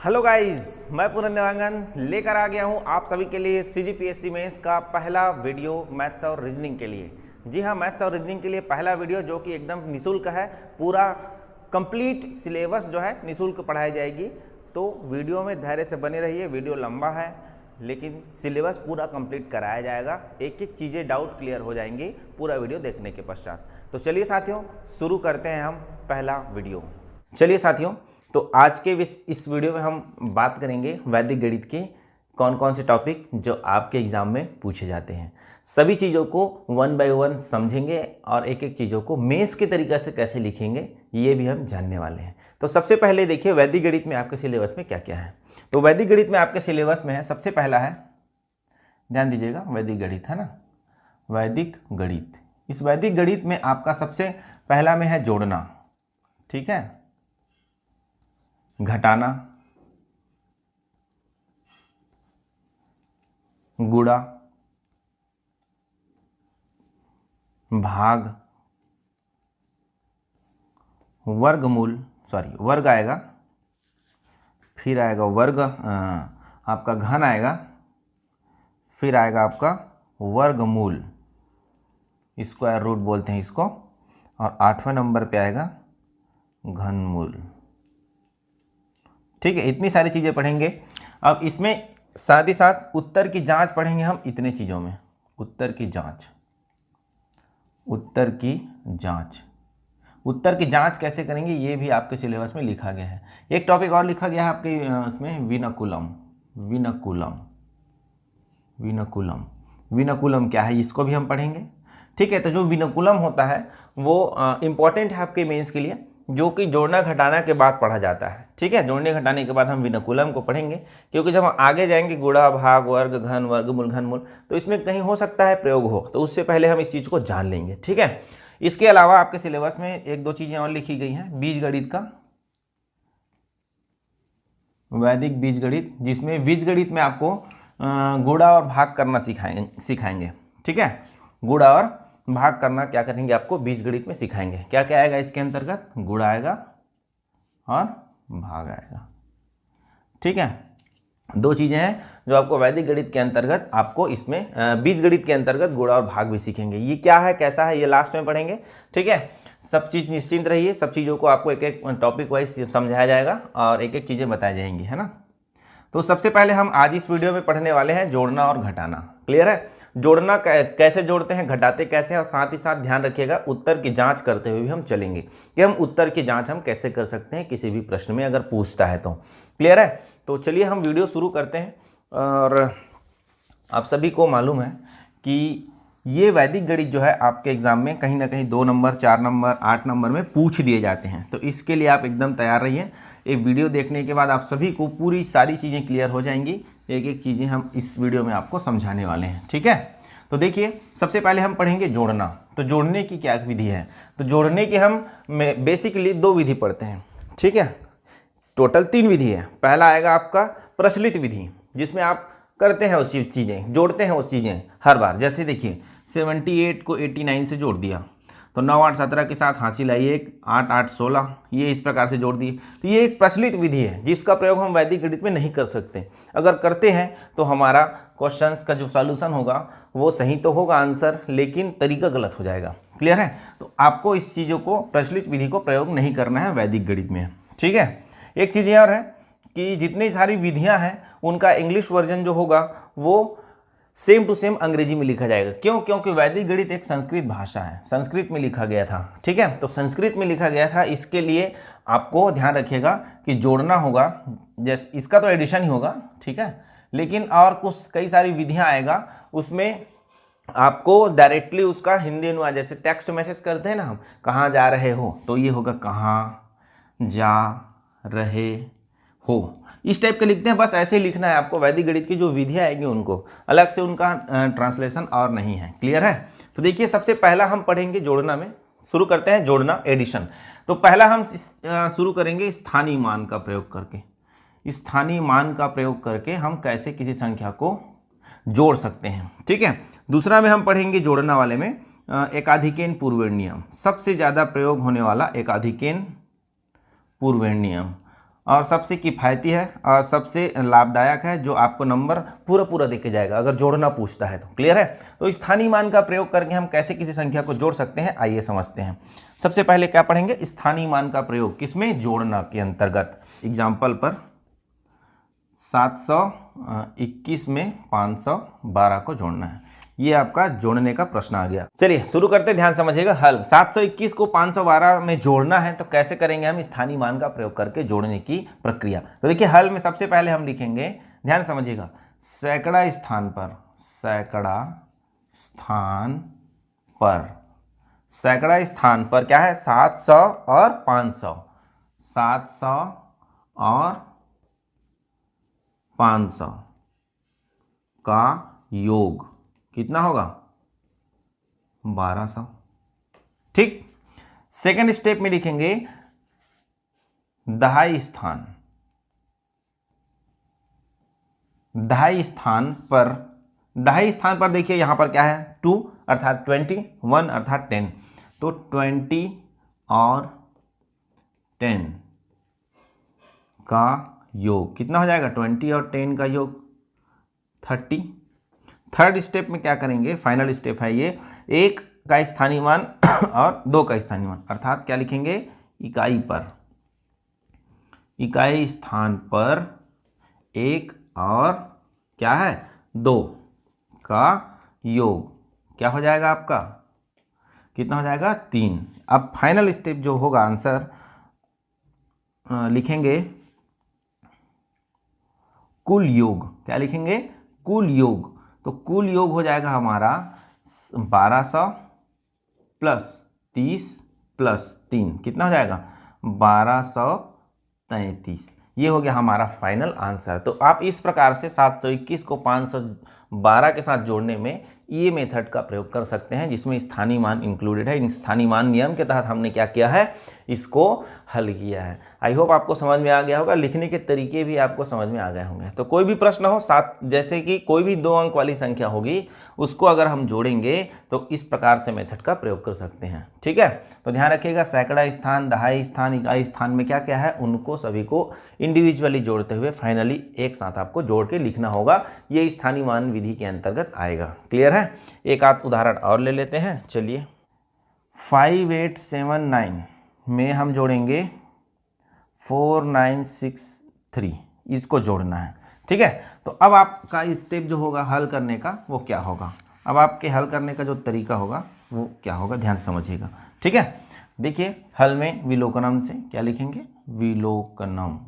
Hello guys, मैं पूरन देवांगन लेकर आ गया हूं आप सभी के लिए सीजीपीएससी मेंस का पहला वीडियो मैथ्स और रीजनिंग के लिए। जी हां, मैथ्स और रीजनिंग के लिए पहला वीडियो जो कि एकदम निःशुल्क है। पूरा कंप्लीट सिलेबस जो है निःशुल्क पढ़ाई जाएगी। तो वीडियो में धैर्य से बने रहिए। वीडियो लंबा है लेकिन सिलेबस पूरा कंप्लीट कराया जाएगा। एक एक चीज़ें डाउट क्लियर हो जाएंगी पूरा वीडियो देखने के पश्चात। तो चलिए साथियों, शुरू करते हैं हम पहला वीडियो। चलिए साथियों, तो आज के इस वीडियो में हम बात करेंगे वैदिक गणित के कौन कौन से टॉपिक जो आपके एग्जाम में पूछे जाते हैं। सभी चीज़ों को वन बाय वन समझेंगे और एक एक चीज़ों को मेंस के तरीके से कैसे लिखेंगे ये भी हम जानने वाले हैं। तो सबसे पहले देखिए वैदिक गणित में आपके सिलेबस में क्या क्या है। तो वैदिक गणित में आपके सिलेबस में है, सबसे पहला है, ध्यान दीजिएगा, वैदिक गणित है ना, वैदिक गणित। इस वैदिक गणित में आपका सबसे पहला में है जोड़ना, ठीक है, घटाना, गुणा, भाग, वर्गमूल, वर्ग आएगा, फिर आएगा वर्ग, आपका घन आएगा, फिर आएगा आपका वर्गमूल, स्क्वायर रूट बोलते हैं इसको, और 8वें नंबर पे आएगा घनमूल। ठीक है, इतनी सारी चीज़ें पढ़ेंगे। अब इसमें साथ ही साथ उत्तर की जांच पढ़ेंगे हम इतने चीज़ों में। उत्तर की जांच, उत्तर की जांच, उत्तर की जांच कैसे करेंगे ये भी आपके सिलेबस में लिखा गया है। एक टॉपिक और लिखा गया है आपके इसमें, विनकुलम। विनकुलम, विनकुलम, विनकुलम क्या है इसको भी हम पढ़ेंगे। ठीक है, तो जो विनकुलम होता है वो इम्पॉर्टेंट है आपके मेंस के लिए, जो कि जोड़ना घटाना के बाद पढ़ा जाता है। ठीक है, जोड़ने घटाने के बाद हम विनकुलम को पढ़ेंगे, क्योंकि जब हम आगे जाएंगे गुणा, भाग, वर्ग, घन, वर्गमूल, घनमूल, तो इसमें कहीं हो सकता है प्रयोग हो, तो उससे पहले हम इस चीज़ को जान लेंगे। ठीक है, इसके अलावा आपके सिलेबस में एक दो चीज़ें और लिखी गई हैं। बीज गणित का, वैदिक बीज गणित, जिसमें बीज गणित में आपको गुणा और भाग करना सिखाएंगे। ठीक है, गुणा और भाग करना क्या करेंगे आपको बीज गणित में सिखाएंगे। क्या क्या आएगा इसके अंतर्गत, गुणा आएगा और भाग आएगा। ठीक है, दो चीज़ें हैं जो आपको वैदिक गणित के अंतर्गत, आपको इसमें बीज गणित के अंतर्गत गुणा और भाग भी सीखेंगे। ये क्या है कैसा है ये लास्ट में पढ़ेंगे। ठीक है, सब चीज़ निश्चिंत रहिए, सब चीज़ों को आपको एक एक टॉपिक वाइज समझाया जाएगा और एक एक चीज़ें बताई जाएंगी, है ना। तो सबसे पहले हम आज इस वीडियो में पढ़ने वाले हैं जोड़ना और घटाना। क्लियर है, जोड़ना कैसे जोड़ते हैं, घटाते कैसे हैं, और साथ ही साथ ध्यान रखिएगा उत्तर की जांच करते हुए भी हम चलेंगे कि हम उत्तर की जांच हम कैसे कर सकते हैं किसी भी प्रश्न में अगर पूछता है तो। क्लियर है, तो चलिए हम वीडियो शुरू करते हैं। और आप सभी को मालूम है कि ये वैदिक गणित जो है आपके एग्जाम में कहीं ना कहीं 2 नंबर, 4 नंबर, 8 नंबर में पूछ दिए जाते हैं। तो इसके लिए आप एकदम तैयार रहिए। एक वीडियो देखने के बाद आप सभी को पूरी सारी चीज़ें क्लियर हो जाएंगी। एक एक चीज़ें हम इस वीडियो में आपको समझाने वाले हैं। ठीक है, तो देखिए सबसे पहले हम पढ़ेंगे जोड़ना। तो जोड़ने की क्या विधि है, तो जोड़ने की हम बेसिकली 2 विधि पढ़ते हैं। ठीक है, टोटल 3 विधि है। पहला आएगा आपका प्रचलित विधि, जिसमें आप करते हैं उस चीज़ें, जोड़ते हैं उस चीज़ें हर बार। जैसे देखिए 78 को 89 से जोड़ दिया, तो 9 8 17 के साथ हासिल आई 1, 8 8 16, ये इस प्रकार से जोड़ दिए। तो ये एक प्रचलित विधि है जिसका प्रयोग हम वैदिक गणित में नहीं कर सकते। अगर करते हैं तो हमारा क्वेश्चंस का जो सॉल्यूशन होगा वो सही तो होगा आंसर, लेकिन तरीका गलत हो जाएगा। क्लियर है, तो आपको इस चीज़ों को, प्रचलित विधि को प्रयोग नहीं करना है वैदिक गणित में। ठीक है, एक चीज़ और है कि जितनी सारी विधियाँ हैं उनका इंग्लिश वर्जन जो होगा वो सेम टू सेम अंग्रेजी में लिखा जाएगा। क्यों, क्योंकि वैदिक गणित एक संस्कृत भाषा है, संस्कृत में लिखा गया था। ठीक है, तो संस्कृत में लिखा गया था, इसके लिए आपको ध्यान रखिएगा कि जोड़ना होगा, जैसे इसका तो एडिशन ही होगा। ठीक है, लेकिन और कुछ कई सारी विधियां आएगा, उसमें आपको डायरेक्टली उसका हिंदी अनुवाद, जैसे टेक्स्ट मैसेज करते हैं ना हम, कहाँ जा रहे हो, तो ये होगा कहाँ जा रहे हो, इस टाइप के लिखते हैं। बस ऐसे ही लिखना है आपको। वैदिक गणित की जो विधियाँ आएंगी उनको अलग से उनका ट्रांसलेशन और नहीं है। क्लियर है, तो देखिए सबसे पहला हम पढ़ेंगे जोड़ना में, शुरू करते हैं जोड़ना, एडिशन। तो पहला हम शुरू करेंगे स्थानीय मान का प्रयोग करके। स्थानीय मान का प्रयोग करके हम कैसे किसी संख्या को जोड़ सकते हैं। ठीक है, दूसरा में हम पढ़ेंगे जोड़ना वाले में एकाधिकेन पूर्वेण नियम, सबसे ज़्यादा प्रयोग होने वाला एकाधिकेन पूर्वेण नियम। और सबसे किफ़ायती है और सबसे लाभदायक है, जो आपको नंबर पूरा पूरा देके जाएगा अगर जोड़ना पूछता है तो। क्लियर है? तो स्थानीय मान का प्रयोग करके हम कैसे किसी संख्या को जोड़ सकते हैं, आइए समझते हैं। सबसे पहले क्या पढ़ेंगे, स्थानीय मान का प्रयोग किसमें, जोड़ना के अंतर्गत। एग्जाम्पल पर 721 में 512 को जोड़ना है, ये आपका जोड़ने का प्रश्न आ गया। चलिए शुरू करते, ध्यान समझिएगा। हल 721 को 512 में जोड़ना है तो कैसे करेंगे हम, स्थानीय मान का प्रयोग करके जोड़ने की प्रक्रिया। तो देखिए हल में सबसे पहले हम लिखेंगे, ध्यान समझिएगा, सैकड़ा स्थान पर, सैकड़ा स्थान पर, सैकड़ा स्थान पर क्या है, 700 और 500, 700 और 500 का योग कितना होगा, 1200। ठीक। सेकंड स्टेप में लिखेंगे दहाई स्थान, दहाई स्थान पर, दहाई स्थान पर देखिए यहां पर क्या है, 2 अर्थात 20, 1 अर्थात 10, तो 20 और 10 का योग कितना हो जाएगा, 20 और 10 का योग 30। थर्ड स्टेप में क्या करेंगे, फाइनल स्टेप है ये, 1 का स्थानीय मान और 2 का स्थानीय मान, अर्थात क्या लिखेंगे, इकाई पर, इकाई स्थान पर 1 और क्या है 2 का योग क्या हो जाएगा आपका, कितना हो जाएगा, 3। अब फाइनल स्टेप जो होगा आंसर लिखेंगे कुल योग, क्या लिखेंगे, कुल योग। तो कुल योग हो जाएगा हमारा 1200 प्लस 30 प्लस 3, कितना हो जाएगा, 1233। ये हो गया हमारा फाइनल आंसर। तो आप इस प्रकार से 721 को 512 के साथ जोड़ने में ये मेथड का प्रयोग कर सकते हैं, जिसमें स्थानीय मान इंक्लूडेड है। इन स्थानीय मान नियम के तहत हमने क्या किया है, इसको हल किया है। आई होप आपको समझ में आ गया होगा, लिखने के तरीके भी आपको समझ में आ गए होंगे। तो कोई भी प्रश्न हो, साथ जैसे कि कोई भी 2 अंक वाली संख्या होगी, उसको अगर हम जोड़ेंगे तो इस प्रकार से मेथड का प्रयोग कर सकते हैं। ठीक है, तो ध्यान रखिएगा, सैकड़ा स्थान, दहाई स्थान, इकाई स्थान में क्या क्या है, उनको सभी को इंडिविजुअली जोड़ते हुए फाइनली एक साथ आपको जोड़ के लिखना होगा। ये स्थानीय मान विधि के अंतर्गत आएगा। क्लियर है? एक आध उदाहरण और ले लेते हैं। चलिए 5879 में हम जोड़ेंगे 4963, इसको जोड़ना है। ठीक है, तो अब आपका स्टेप जो होगा हल करने का वो क्या होगा, अब आपके हल करने का जो तरीका होगा वो क्या होगा, ध्यान समझिएगा। ठीक है, देखिए हल में विलोकनम से क्या लिखेंगे, विलोकनम।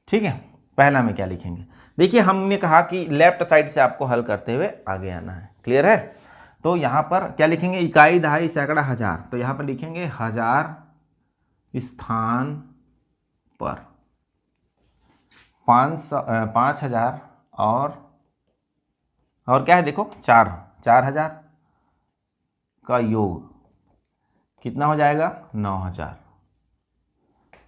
ठीक है, पहला में क्या लिखेंगे, देखिए हमने कहा कि लेफ्ट साइड से आपको हल करते हुए आगे आना है। क्लियर है? तो यहाँ पर क्या लिखेंगे, इकाई, दहाई, सैकड़ा, हजार, तो यहाँ पर लिखेंगे 1000 स्थान पर 5000 और क्या है, देखो 4000 का योग कितना हो जाएगा, 9000।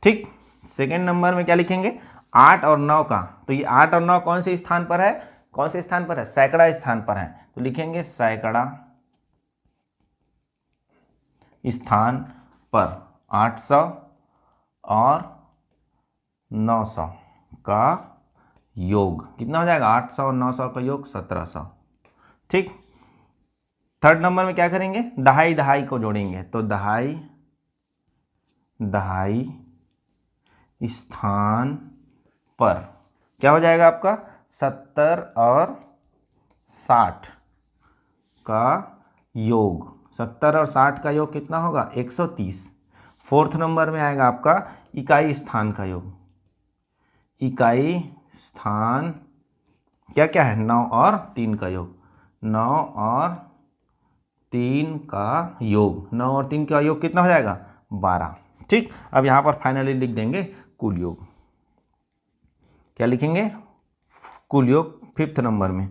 ठीक। सेकेंड नंबर में क्या लिखेंगे, 8 और 9 का, तो ये 8 और 9 कौन से स्थान पर है, कौन से स्थान पर है, सैकड़ा स्थान पर है, तो लिखेंगे सैकड़ा स्थान पर 800 और 900 का योग कितना हो जाएगा, 800 और 900 का योग 1700। ठीक। थर्ड नंबर में क्या करेंगे, दहाई, दहाई को जोड़ेंगे, तो दहाई, दहाई स्थान पर क्या हो जाएगा आपका, 70 और 60 का योग, 70 और 60 का योग कितना होगा, 130। फोर्थ नंबर में आएगा आपका इकाई स्थान का योग, इकाई स्थान क्या क्या है, 9 और 3 का योग, 9 और 3 का योग, 9 और 3 का योग कितना हो जाएगा, 12। ठीक। अब यहाँ पर फाइनली लिख देंगे कुल योग, क्या लिखेंगे, कुल योग। फिफ्थ नंबर में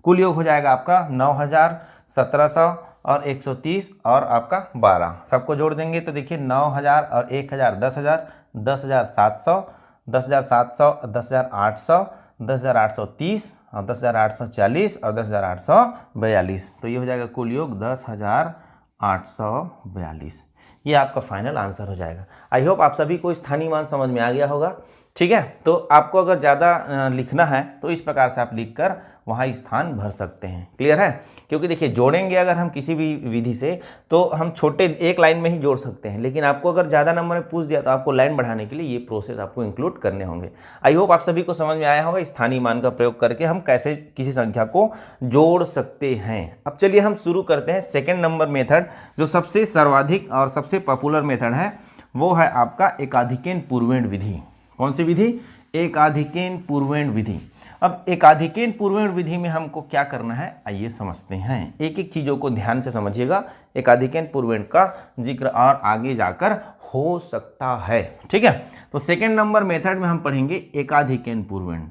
कुल योग हो जाएगा आपका 9000, 1700 और 130 और आपका 12, सबको जोड़ देंगे तो देखिए 9000 और 1000 10,000, 10,700, 10,700, 10,800, 10,830 और 10,840 और 10,842, तो ये हो जाएगा कुल योग 10,842। ये आपका फाइनल आंसर हो जाएगा। आई होप आप सभी को स्थानीय मान समझ में आ गया होगा। ठीक है, तो आपको अगर ज़्यादा लिखना है तो इस प्रकार से आप लिखकर वहाँ स्थान भर सकते हैं। क्लियर है? क्योंकि देखिए, जोड़ेंगे अगर हम किसी भी विधि से तो हम छोटे एक लाइन में ही जोड़ सकते हैं, लेकिन आपको अगर ज़्यादा नंबर में पूछ दिया तो आपको लाइन बढ़ाने के लिए ये प्रोसेस आपको इंक्लूड करने होंगे। आई होप आप सभी को समझ में आया होगा स्थानीय मान का प्रयोग करके हम कैसे किसी संख्या को जोड़ सकते हैं। अब चलिए हम शुरू करते हैं सेकेंड नंबर मेथड, जो सबसे सर्वाधिक और सबसे पॉपुलर मेथड है, वो है आपका एकाधिकेन पूर्वेण विधि। कौन सी विधि? एकाधिकेन पूर्वेण विधि। अब एकाधिकेन पूर्वेण विधि में हमको क्या करना है, आइए समझते हैं। एक एक चीज़ों को ध्यान से समझिएगा। एकाधिकेन पूर्वेण का जिक्र और आगे जाकर हो सकता है। ठीक है, तो सेकेंड नंबर मेथड में हम पढ़ेंगे एकाधिकेन पूर्वेण।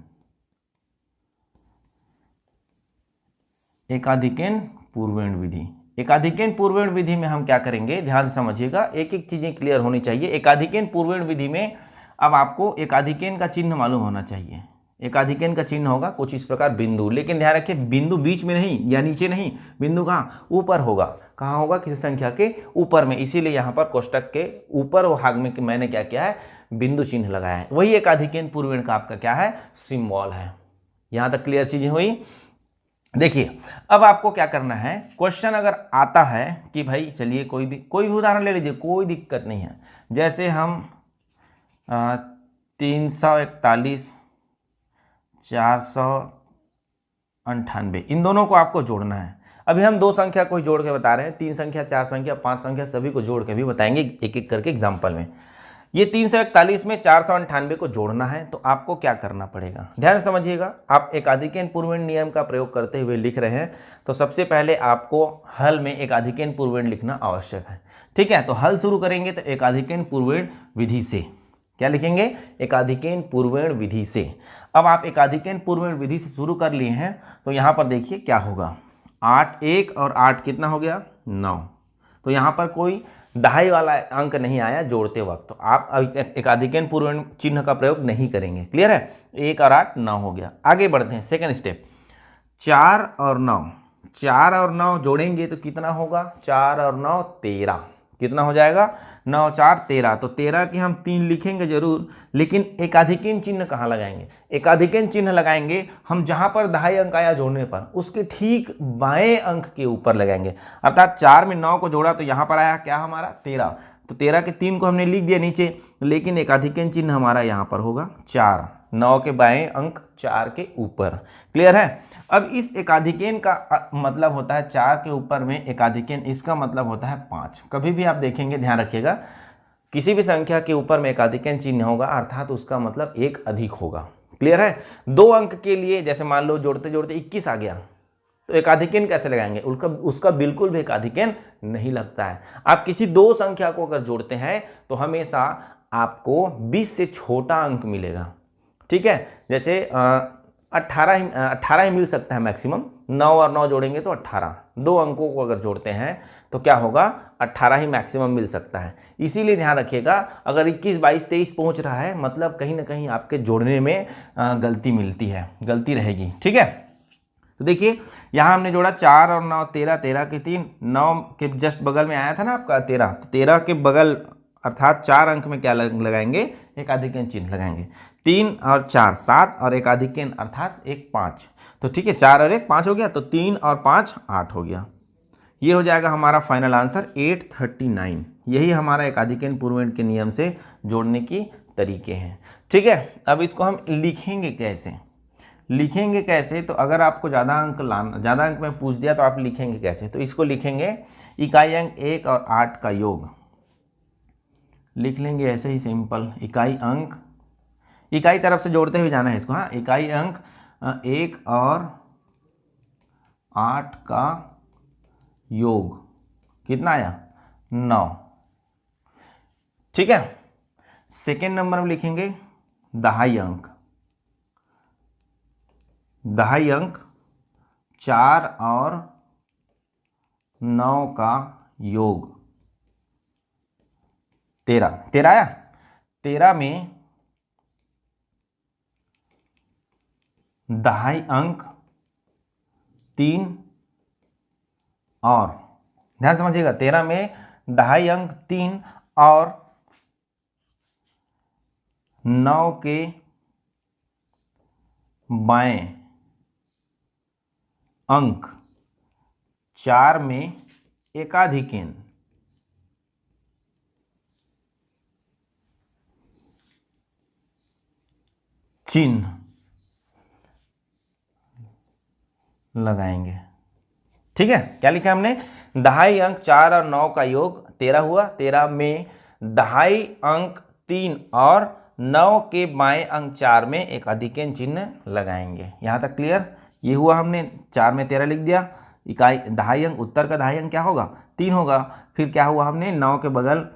एकाधिकेन पूर्वेण विधि। एकाधिकेन पूर्वेण विधि में हम क्या करेंगे, ध्यान से समझिएगा, एक एक चीजें क्लियर होनी चाहिए। एकाधिकेन पूर्वेण विधि में अब आपको एकाधिकेन का चिन्ह मालूम होना चाहिए। एकाधिकेन का चिन्ह होगा कुछ इस प्रकार बिंदु, लेकिन ध्यान रखिए बिंदु बीच में नहीं या नीचे नहीं, बिंदु कहाँ, ऊपर होगा। कहाँ होगा? किसी संख्या के ऊपर में। इसीलिए यहाँ पर कोष्टक के ऊपर भाग में मैंने क्या किया है, बिंदु चिन्ह लगाया है। वही एकाधिकेन पूर्वेण का आपका क्या है, सिंबल है। यहाँ तक क्लियर चीजें हुई? देखिए, अब आपको क्या करना है, क्वेश्चन अगर आता है कि भाई चलिए कोई भी उदाहरण ले लीजिए, कोई दिक्कत नहीं है। जैसे हम 341, 498, इन दोनों को आपको जोड़ना है। अभी हम दो संख्या को जोड़ के बता रहे हैं, 3 संख्या, 4 संख्या, 5 संख्या, सभी को जोड़ के भी बताएंगे एक एक करके एग्जाम्पल में। ये 341 में 498 को जोड़ना है, तो आपको क्या करना पड़ेगा, ध्यान से समझिएगा। आप एकाधिकेन पूर्वेण नियम का प्रयोग करते हुए लिख रहे हैं, तो सबसे पहले आपको हल में एकाधिकेन पूर्वेण लिखना आवश्यक है। ठीक है, तो हल शुरू करेंगे तो एकाधिकेन पूर्वेण विधि से। क्या लिखेंगे? एकाधिकेन पूर्वेण विधि से। अब आप एकाधिकेन पूर्वेण विधि से शुरू कर लिए हैं, तो यहाँ पर देखिए क्या होगा, 8, 1 और 8 कितना हो गया, 9। तो यहाँ पर कोई दहाई वाला अंक नहीं आया जोड़ते वक्त, तो आप एकाधिकेन पूर्वेण चिन्ह का प्रयोग नहीं करेंगे। क्लियर है? 1 और 8 9 हो गया। आगे बढ़ते हैं, सेकेंड स्टेप, 4 और 9। 4 और 9 जोड़ेंगे तो कितना होगा, 4 और 9 13। कितना हो जाएगा, 9 4 13। तो 13 के हम 3 लिखेंगे जरूर, लेकिन एकाधिकेन चिन्ह कहाँ लगाएंगे? एकाधिकेन चिन्ह लगाएंगे हम जहां पर दहाई अंक आया जोड़ने पर, उसके ठीक बाएं अंक के ऊपर लगाएंगे। अर्थात 4 में 9 को जोड़ा तो यहाँ पर आया क्या हमारा, 13। तो 13 के 3 को हमने लिख दिया नीचे, लेकिन एकाधिकेन चिन्ह हमारा यहाँ पर होगा 4। 9 के बाएं अंक 4 के ऊपर। क्लियर है? अब इस एकाधिकेन का मतलब होता है 4 के ऊपर में एकाधिकेन, इसका मतलब होता है 5। कभी भी आप देखेंगे, ध्यान रखिएगा, किसी भी संख्या के ऊपर में एकाधिकेन चिन्ह होगा अर्थात उसका मतलब एक अधिक होगा। क्लियर है? 2 अंक के लिए जैसे मान लो जोड़ते जोड़ते 21 आ गया, तो एकाधिकेन कैसे लगाएंगे? उसका बिल्कुल भी एकाधिकेन नहीं लगता है। आप किसी 2 संख्या को अगर जोड़ते हैं तो हमेशा आपको 20 से छोटा अंक मिलेगा। ठीक है, जैसे 18 ही मिल सकता है मैक्सिमम। 9 और 9 जोड़ेंगे तो 18। 2 अंकों को अगर जोड़ते हैं तो क्या होगा, 18 ही मैक्सिमम मिल सकता है। इसीलिए ध्यान रखिएगा, अगर 21 22 23 पहुंच रहा है मतलब कहीं ना कहीं आपके जोड़ने में गलती मिलती है, गलती रहेगी। ठीक है, तो देखिए यहाँ हमने जोड़ा 4 और 9 13, 13 के 3, 9 के जस्ट बगल में आया था ना आपका 13, तो 13 के बगल अर्थात 4 अंक में क्या लगाएंगे, एकाधिकेन चिन्ह लगाएंगे। 3 और 4 7 और एकाधिकेन अर्थात 1 5। तो ठीक है, 4 और 1 5 हो गया, तो 3 और 5 8 हो गया। ये हो जाएगा हमारा फाइनल आंसर 839। यही हमारा एकाधिकेन पूर्वेण के नियम से जोड़ने की तरीके हैं। ठीक है, अब इसको हम लिखेंगे कैसे, लिखेंगे कैसे, तो अगर आपको ज़्यादा अंक में पूछ दिया तो आप लिखेंगे कैसे, तो इसको लिखेंगे इकाई अंक 1 और 8 का योग। लिख लेंगे ऐसे ही सिंपल, इकाई अंक, इकाई तरफ से जोड़ते हुए जाना है इसको। हाँ, इकाई अंक 1 और 8 का योग कितना आया, 9। ठीक है, सेकेंड नंबर में लिखेंगे दहाई अंक। दहाई अंक 4 और 9 का योग 13। 13 आया। 13 में दहाई अंक 3 और, ध्यान समझिएगा, 13 में दहाई अंक 3 और 9 के बाएं अंक 4 में एकाधिकेन चिन्ह लगाएंगे। ठीक है, क्या लिखा हमने? दहाई अंक 4 और 9 का योग 13 हुआ। 13 में दहाई अंक 3 और 9 के बाएं अंक 4 में एकाधिकेन चिन्ह लगाएंगे। यहाँ तक क्लियर? ये हुआ, हमने 4 में 13 लिख दिया। इकाई दहाई अंक, उत्तर का दहाई अंक क्या होगा? 3 होगा। फिर क्या हुआ, हमने 9 के बगल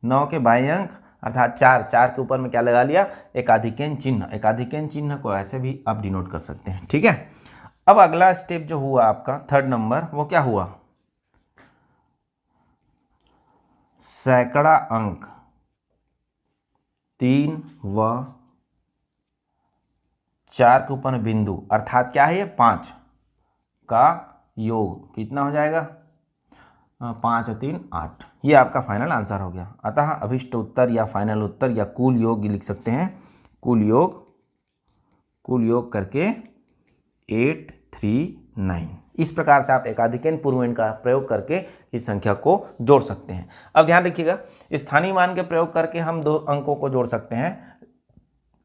9 के बाएं अंक अर्थात 4 के ऊपर में क्या लगा लिया? एकाधिकेन चिन्ह। एकाधिकेन चिन्ह को ऐसे भी आप डिनोट कर सकते हैं। ठीक है, अब अगला स्टेप जो हुआ आपका 3rd नंबर, वो क्या हुआ? सैकड़ा अंक 3 व 4 के ऊपर बिंदु अर्थात क्या है ये? 5 का योग कितना हो जाएगा? 5 और 3 8। ये आपका फाइनल आंसर हो गया। अतः अभिष्ट उत्तर या फाइनल उत्तर या कुल योग लिख सकते हैं। कुल योग करके 839। इस प्रकार से आप एकाधिकेन पूर्वमेन का प्रयोग करके इस संख्या को जोड़ सकते हैं। अब ध्यान रखिएगा, स्थानीय मान के प्रयोग करके हम 2 अंकों को जोड़ सकते हैं,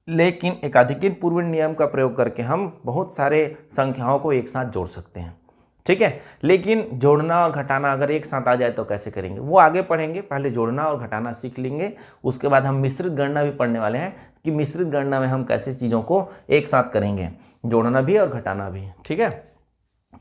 लेकिन एकाधिकेन पूर्वमेन नियम का प्रयोग करके हम बहुत सारे संख्याओं को एक साथ जोड़ सकते हैं। ठीक है, लेकिन जोड़ना और घटाना अगर एक साथ आ जाए तो कैसे करेंगे, वो आगे पढ़ेंगे। पहले जोड़ना और घटाना सीख लेंगे, उसके बाद हम मिश्रित गणना भी पढ़ने वाले हैं कि मिश्रित गणना में हम कैसे चीज़ों को एक साथ करेंगे, जोड़ना भी और घटाना भी। ठीक है,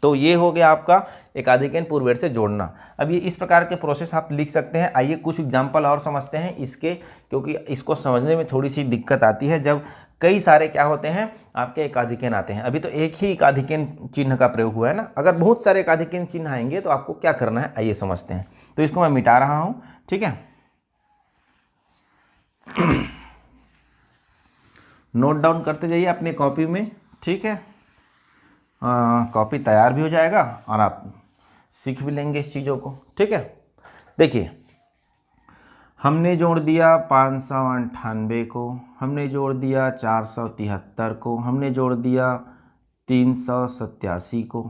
तो ये हो गया आपका एकाधिकेन पूर्वमेन से जोड़ना। अब ये इस प्रकार के प्रोसेस आप लिख सकते हैं। आइए कुछ एग्जाम्पल और समझते हैं इसके, क्योंकि इसको समझने में थोड़ी सी दिक्कत आती है जब कई सारे क्या होते हैं आपके एकाधिकेन आते हैं। अभी तो एक ही एकाधिकेन चिन्ह का प्रयोग हुआ है ना, अगर बहुत सारे एकाधिकेन चिन्ह आएंगे तो आपको क्या करना है, आइए समझते हैं। तो इसको मैं मिटा रहा हूँ। ठीक है, नोट डाउन करते जाइए अपनी कॉपी में। ठीक है, कॉपी तैयार भी हो जाएगा और आप सीख भी लेंगे इस चीज़ों को। ठीक है, देखिए हमने जोड़ दिया 598 को, हमने जोड़ दिया 473 को, हमने जोड़ दिया 387 को।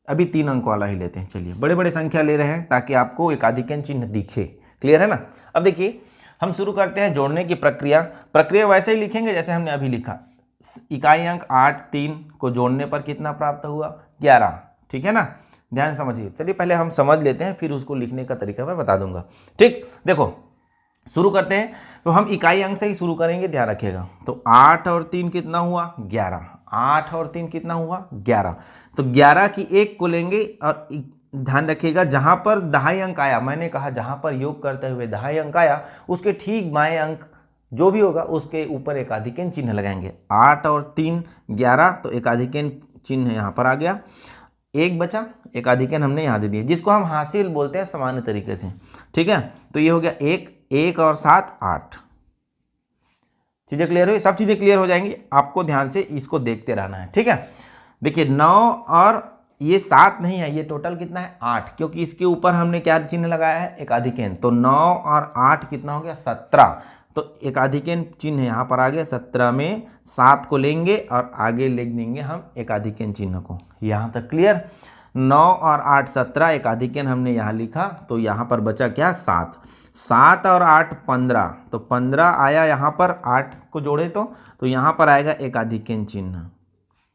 अभी 3 अंक वाला ही लेते हैं। चलिए, बड़े बड़े संख्या ले रहे हैं ताकि आपको एकाधिकेन चिन्ह दिखे। क्लियर है ना? अब देखिए हम शुरू करते हैं जोड़ने की प्रक्रिया वैसे ही लिखेंगे जैसे हमने अभी लिखा। इकाई अंक 8 3 को जोड़ने पर कितना प्राप्त हुआ? 11। ठीक है ना, ध्यान से समझिए। चलिए पहले हम समझ लेते हैं, फिर उसको लिखने का तरीका मैं बता दूंगा। ठीक, देखो शुरू करते हैं। तो हम इकाई अंक से ही शुरू करेंगे, ध्यान रखिएगा। तो 8 और 3 कितना हुआ? 11। 8 और 3 कितना हुआ? 11। तो 11 की 1 को लेंगे और ध्यान रखिएगा जहां पर दहाई अंक आया, मैंने कहा जहां पर योग करते हुए दहाई अंक आया उसके ठीक बाएं अंक जो भी होगा उसके ऊपर एकाधिकेन चिन्ह लगाएंगे। 8 और 3 11, तो एकाधिकेन चिन्ह यहाँ पर आ गया। 1 बचा, एकाधिकेन हमने यहाँ दे दिया, जिसको हम हासिल बोलते हैं सामान्य तरीके से। ठीक है, तो ये हो गया 1 और 7 8। चीज़ें क्लियर हुई? सब चीज़ें क्लियर हो जाएंगी, आपको ध्यान से इसको देखते रहना है। ठीक है, देखिए 9 और ये 7 नहीं है, ये टोटल कितना है? 8, क्योंकि इसके ऊपर हमने क्या चिन्ह लगाया है? एकाधिकेन। तो 9 और 8 कितना हो गया? 17। तो एकाधिकेन चिन्ह यहाँ पर आ गया। 17 में 7 को लेंगे और आगे लिख देंगे हम एकाधिकेन चिन्ह को। यहाँ तक क्लियर? 9 और 8 17, एकाधिकेन हमने यहाँ लिखा, तो यहाँ पर बचा क्या? 7। 7 और 8 15, तो 15 आया यहाँ पर, 8 को जोड़े तो यहाँ पर आएगा एकाधिकेन चिन्ह।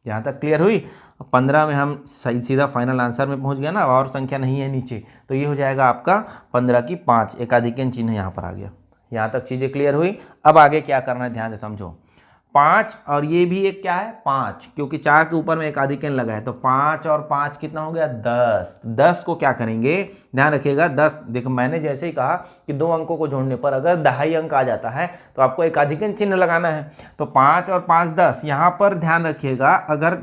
यहाँ तक क्लियर हुई? 15 में हम सीधा फाइनल आंसर में पहुँच गया ना, और संख्या नहीं है नीचे, तो ये हो जाएगा आपका 15 की 5, एकाधिकेन चिन्ह यहाँ पर आ गया। यहाँ तक चीज़ें क्लियर हुई? अब आगे क्या करना है ध्यान से समझो। 5 और ये भी एक क्या है? 5, क्योंकि 4 के ऊपर में एकाधिकेन लगा है, तो 5 और 5 कितना हो गया? 10। 10 को क्या करेंगे? ध्यान रखिएगा 10, देखो मैंने जैसे ही कहा कि 2 अंकों को जोड़ने पर अगर दहाई अंक आ जाता है तो आपको एकाधिकेन चिन्ह लगाना है। तो 5 और 5 10। यहाँ पर ध्यान रखिएगा, अगर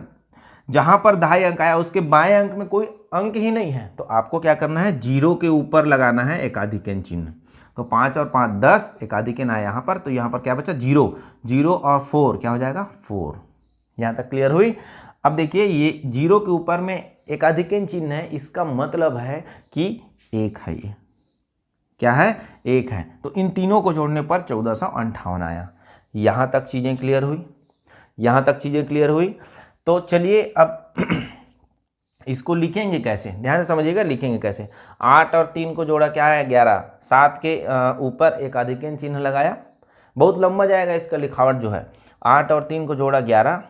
जहाँ पर दहाई अंक आया उसके बाएं अंक में कोई अंक ही नहीं है तो आपको क्या करना है? 0 के ऊपर लगाना है एकाधिकेन चिन्ह। तो 5 और 5 10, एकाधिकेन आया यहाँ पर, तो यहाँ पर क्या बचा? 0। 0 और 4 क्या हो जाएगा? 4। यहाँ तक क्लियर हुई? अब देखिए ये 0 के ऊपर में एकाधिकेन चिन्ह है, इसका मतलब है कि 1 है ये। क्या है, 1 है। तो इन तीनों को जोड़ने पर 1458 आया। यहाँ तक चीज़ें क्लियर हुई, यहाँ तक चीज़ें क्लियर हुई। तो चलिए अब इसको लिखेंगे कैसे, ध्यान से समझिएगा, लिखेंगे कैसे। 8 और 3 को जोड़ा क्या है, 11। 7 के ऊपर एक अधिकरण चिन्ह लगाया, बहुत लंबा जाएगा इसका लिखावट जो है। 8 और 3 को जोड़ा 11,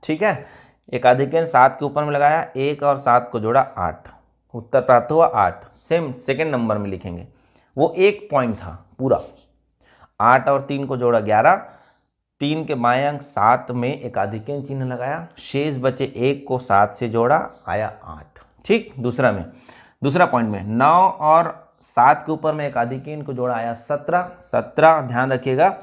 ठीक है। एक अधिकरण 7 के ऊपर में लगाया, 1 और 7 को जोड़ा 8, उत्तर प्राप्त हुआ 8। सेम सेकेंड नंबर में लिखेंगे, वो एक पॉइंट था पूरा। 8 और 3 को जोड़ा 11, 3 के बाएं अंक 7 में एक अधिकरण चिन्ह लगाया, शेष बचे 1 को 7 से जोड़ा, आया 8। ठीक। दूसरा पॉइंट में 9 और 7 के ऊपर में एक अधिकरण को जोड़ा, आया 17। ध्यान रखिएगा,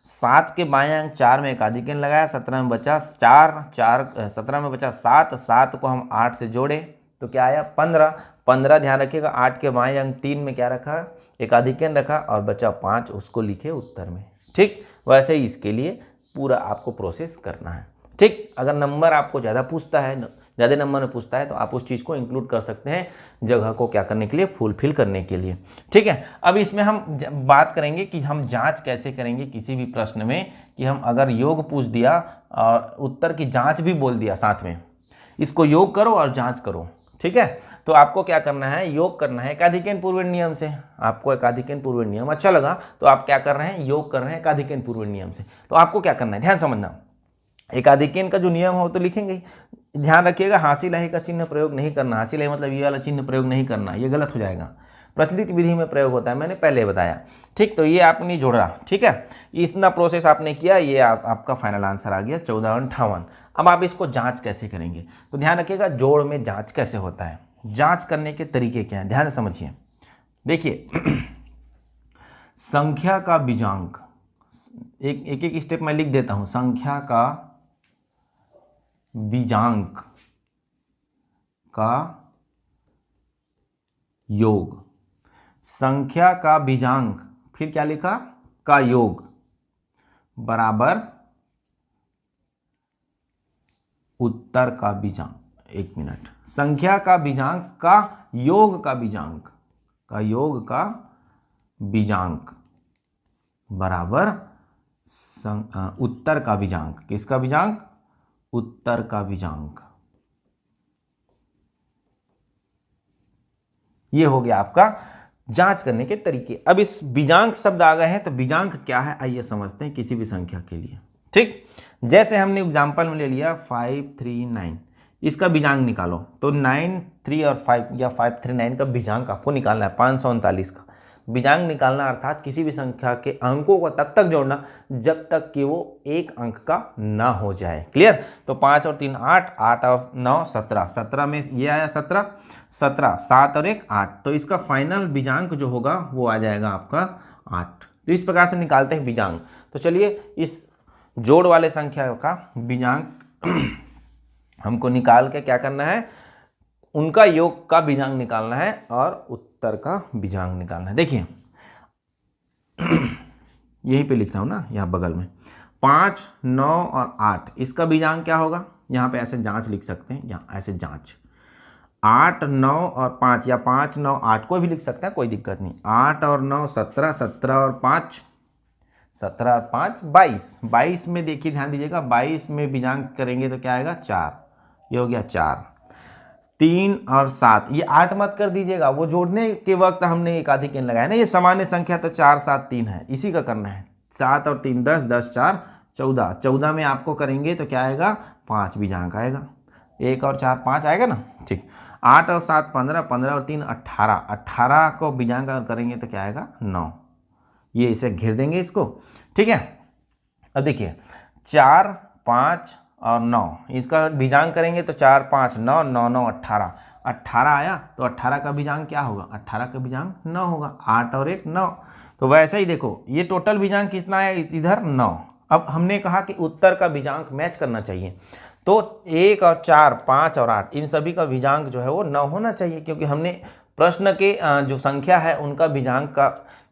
7 के बाएं अंक 4 में एक अधिकरण लगाया, 17 में बचा 17 में बचा 7 को हम 8 से जोड़े तो क्या आया 15। ध्यान रखिएगा, 8 के बाएं अंक 3 में क्या रखा, एक अधिकरण रखा और बचा 5, उसको लिखे उत्तर में। ठीक। वैसे ही इसके लिए पूरा आपको प्रोसेस करना है। ठीक। अगर नंबर आपको ज़्यादा पूछता है, ज़्यादा नंबर में पूछता है, तो आप उस चीज़ को इंक्लूड कर सकते हैं जगह को क्या करने के लिए, फुलफिल करने के लिए। ठीक है। अब इसमें हम बात करेंगे कि हम जांच कैसे करेंगे किसी भी प्रश्न में, कि हम अगर योग पूछ दिया और उत्तर की जांच भी बोल दिया साथ में, इसको योग करो और जांच करो। ठीक है। तो आपको क्या करना है, योग करना है एकाधिकरण पूर्व नियम से। आपको एकाधिकरण पूर्व नियम अच्छा लगा तो आप क्या कर रहे हैं, योग कर रहे हैं एकाधिकरण पूर्व नियम से। तो आपको क्या करना है, ध्यान समझना, एकाधिकरण का जो नियम हो तो लिखेंगे ही। ध्यान रखिएगा, हासिल है का चिन्ह प्रयोग नहीं करना। हासिल है मतलब ये वाला चिन्ह प्रयोग नहीं करना, ये गलत हो जाएगा। प्रचलित विधि में प्रयोग होता है, मैंने पहले बताया। ठीक। तो ये आपने जोड़ा, ठीक है, इतना प्रोसेस आपने किया, ये आपका फाइनल आंसर आ गया 1458। अब आप इसको जांच कैसे करेंगे, तो ध्यान रखिएगा जोड़ में जांच कैसे होता है, जांच करने के तरीके क्या हैं, ध्यान से समझिए। देखिए संख्या का बीजांक, एक स्टेप मैं लिख देता हूं। संख्या का बीजांक का योग, संख्या का बीजांक, फिर क्या लिखा, का योग बराबर उत्तर का बीजांक। एक मिनट, संख्या का बीजांक का योग का बीजांक, का योग का बीजांक बराबर उत्तर का बीजांक। किसका बीजांक, उत्तर का बीजांक। ये हो गया आपका जांच करने के तरीके। अब इस बीजांक शब्द आ गए हैं, तो बीजांक क्या है आइए समझते हैं किसी भी संख्या के लिए। ठीक। जैसे हमने एग्जांपल में ले लिया 539, इसका बीजांक निकालो, तो 9, 3 और 5 या 539 का बीजांक आपको निकालना है। 539 का बीजांक निकालना अर्थात किसी भी संख्या के अंकों को तब तक जोड़ना जब तक कि वो एक अंक का ना हो जाए। क्लियर। तो 5 और 3 8, 8 और 9 17, 17 में ये आया 17, 7 और 1 8, तो इसका फाइनल बीजांक जो होगा वो आ जाएगा आपका 8। तो इस प्रकार से निकालते हैं बीजांक। तो चलिए इस जोड़ वाले संख्या का बीजांक हमको निकाल के क्या करना है, उनका योग का बीजांक निकालना है और उत्तर का बीजांक निकालना है। देखिए यहीं पे लिख रहा हूं ना, यहाँ बगल में 5, 9 और 8, इसका बीजांक क्या होगा, यहाँ पे ऐसे जांच लिख सकते हैं, यहाँ ऐसे जांच 8, 9 और 5 या 5, 9, 8 कोई भी लिख सकता है, कोई दिक्कत नहीं। 8 और 9 17, 17 और 5 17 और 5 22, 22 में देखिए ध्यान दीजिएगा, 22 में बीजांक करेंगे तो क्या आएगा 4, ये हो गया 4। 3 और 7, ये 8 मत कर दीजिएगा, वो जोड़ने के वक्त हमने एक अधिकरण लगाया ना, ये सामान्य संख्या तो 4 7 3 है, इसी का करना है। 7 और 3 10, 10 4 14, 14 में आपको करेंगे तो क्या आएगा 5 बीजांक आएगा, 1 और 4 5 आएगा ना। ठीक। 8 और 7 15, 15 और 3 18, 18 को बीजांक अगर करेंगे तो क्या आएगा 9, ये इसे घेर देंगे इसको। ठीक है। अब देखिए 4 5 और 9, इसका बीजांक करेंगे तो 4 5 9 9 9 18, 18 आया, तो 18 का बीजांक क्या होगा, 18 का बीजांक 9 होगा। 8 और 1 9, तो वैसे ही देखो ये टोटल बीजांक कितना है इधर 9। अब हमने कहा कि उत्तर का बीजांक मैच करना चाहिए, तो 1 और 4 5 और 8 इन सभी का बीजांक जो है वो 9 होना चाहिए, क्योंकि हमने प्रश्न के जो संख्या है उनका बीजांक